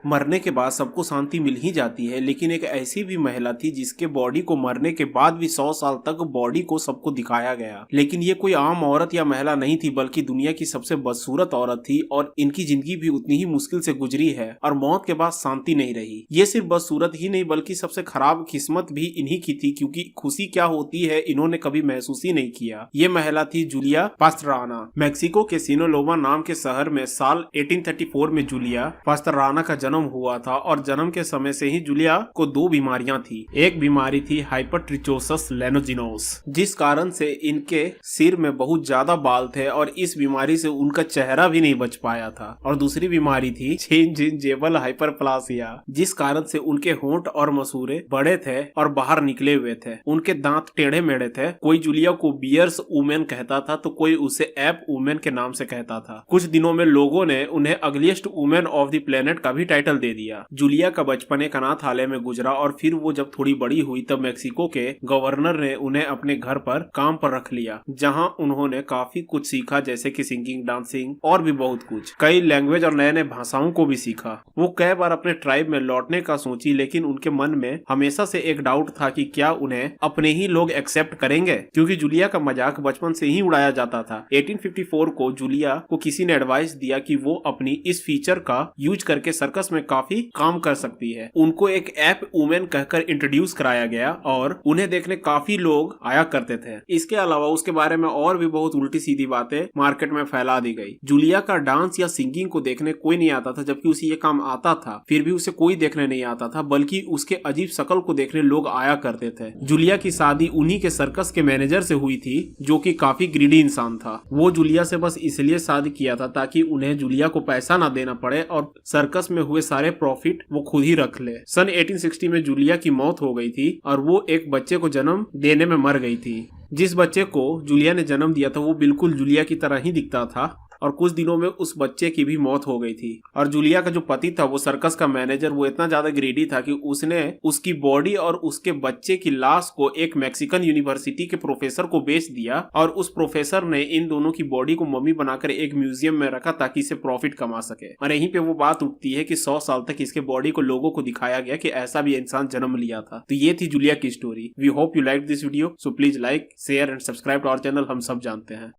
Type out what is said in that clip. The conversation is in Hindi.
मरने के बाद सबको शांति मिल ही जाती है, लेकिन एक ऐसी भी महिला थी जिसके बॉडी को मरने के बाद भी 100 साल तक बॉडी को सबको दिखाया गया। लेकिन ये कोई आम औरत या महिला नहीं थी, बल्कि दुनिया की सबसे बदसूरत औरत थी और इनकी जिंदगी भी उतनी ही मुश्किल से गुजरी है और मौत के बाद शांति नहीं रही। ये सिर्फ बदसूरत ही नहीं बल्कि सबसे खराब किस्मत भी इन्हीं की थी, क्योंकि खुशी क्या होती है इन्होंने कभी महसूस ही नहीं किया। ये महिला थी जूलिया पास्टराना। मैक्सिको के सिनोलोवा नाम के शहर में साल 1834 में जूलिया पास्टराना का जन्म हुआ था और जन्म के समय से ही जूलिया को 2 बीमारियां थी। एक बीमारी थी हाइपरट्रिचोसिस लेनोजिनोस, जिस कारण से इनके सिर में बहुत ज्यादा बाल थे और इस बीमारी से उनका चेहरा भी नहीं बच पाया था। और दूसरी बीमारी थी जिंजिवल हाइपरप्लासिया, जिस कारण से उनके होंठ और मसूड़े बड़े थे और बाहर निकले हुए थे। उनके दांत टेढ़े मेढ़े थे। कोई जूलिया को बियर्स वुमेन कहता था तो कोई उसे एप वुमेन के नाम से कहता था। कुछ दिनों में लोगों ने उन्हें ugliest women of the planet का भी टाइटल दे दिया। जूलिया का बचपन एक अनाथालय में गुजरा और फिर वो जब थोड़ी बड़ी हुई तब मेक्सिको के गवर्नर ने उन्हें अपने घर पर काम पर रख लिया, जहां उन्होंने काफी कुछ सीखा, जैसे कि सिंगिंग, डांसिंग और भी बहुत कुछ। कई लैंग्वेज और नए नए भाषाओं को भी सीखा। वो कई बार अपने ट्राइब में लौटने का सोची, लेकिन उनके मन में हमेशा से एक डाउट था कि क्या उन्हें अपने ही लोग एक्सेप्ट करेंगे, क्योंकि जूलिया का मजाक बचपन से ही उड़ाया जाता था। 1854 को जूलिया को किसी ने एडवाइस दिया कि वो अपनी इस फीचर का यूज करके सर्कस में काफी काम कर सकती है। उनको एक ऐप वुमेन कहकर इंट्रोड्यूस कराया गया और उन्हें देखने काफी लोग आया करते थे। इसके अलावा उसके बारे में और भी बहुत उल्टी सीधी बातें मार्केट में फैला दी गई। जूलिया का डांस या सिंगिंग को देखने कोई नहीं आता था, जबकि उसे ये काम आता था, फिर भी उसे कोई देखने नहीं आता था, बल्कि उसके अजीब शक्ल को देखने लोग आया करते थे। जूलिया की शादी उन्हीं के सर्कस के मैनेजर से हुई थी, जो कि काफी ग्रीडी इंसान था। वो जूलिया से बस इसलिए शादी किया था ताकि उन्हें जूलिया को पैसा ना देना पड़े और सर्कस में हुए सारे प्रॉफिट वो खुद ही रख ले। सन 1860 में जूलिया की मौत हो गई थी और वो एक बच्चे को जन्म देने में मर गई थी। जिस बच्चे को जूलिया ने जन्म दिया था वो बिल्कुल जूलिया की तरह ही दिखता था और कुछ दिनों में उस बच्चे की भी मौत हो गई थी। और जूलिया का जो पति था, वो सर्कस का मैनेजर, वो इतना ज्यादा ग्रीडी था कि उसने उसकी बॉडी और उसके बच्चे की लाश को एक मैक्सिकन यूनिवर्सिटी के प्रोफेसर को बेच दिया और उस प्रोफेसर ने इन दोनों की बॉडी को मम्मी बनाकर एक म्यूजियम में रखा ताकि इसे प्रॉफिट कमा सके। और यहीं पे वो बात उठती है कि 100 साल तक इसके बॉडी को लोगों को दिखाया गया कि ऐसा भी इंसान जन्म लिया था। तो ये थी जूलिया की story. We hope you like this video, so please like, share and subscribe to our channel. हम सब जानते हैं।